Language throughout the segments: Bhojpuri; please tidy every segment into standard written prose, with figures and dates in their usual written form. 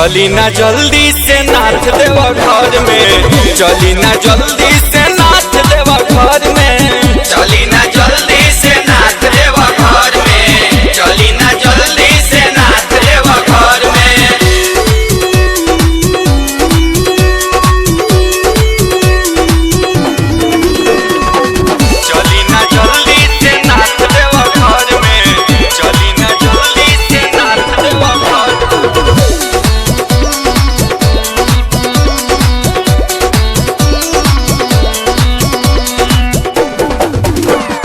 चली ना जल्दी से नाथ देव घर में, चली ना जल्दी से नाथ देव घर में, चली ना जल्दी से नाथ देव घर में, चली ना जल्दी से नाथ देव घर में। चली ना जल्दी से नाथ देव घर में, चली ना जल्दी से नाथ देव घर में।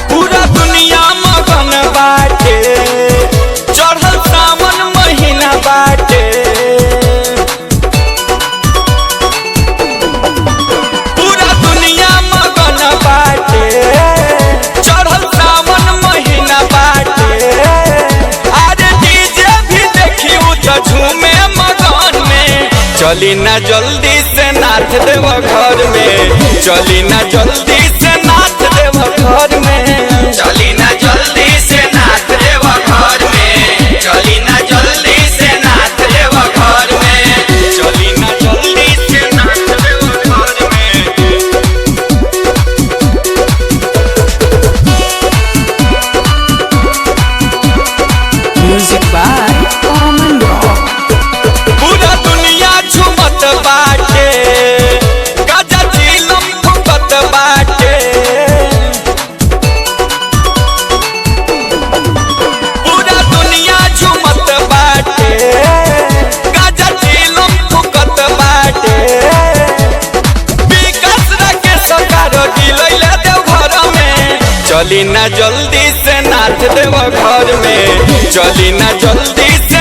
पूरा दुनिया मगन बाटे, चढ़ल सावन महीना बाटे। पूरा दुनिया मगन बाटे, चढ़ल सावन महीना बाटे। आज डीजे भी देखी तो झूमे मगन में। चली ना जल्दी से नाथ देव घर में, चली ना जल्दी से नाथ देव घर में, चली ना जल्दी से नाथ देव घर में, चली ना जल्दी से नाथ देव घर में, चली ना जल्दी से नाथ देव घर में। Music by Common Rock. पूरा दुनिया झूमत बाटे, गजा चिलम फुकत बाटे। पूरा दुनिया झूमत बाटे, गजा चिलम फुकत बाटे। विकास के सरकार गिलैले देव घर में। चली ना जल्दी से नाथ देव घर में, चली ना जल्दी से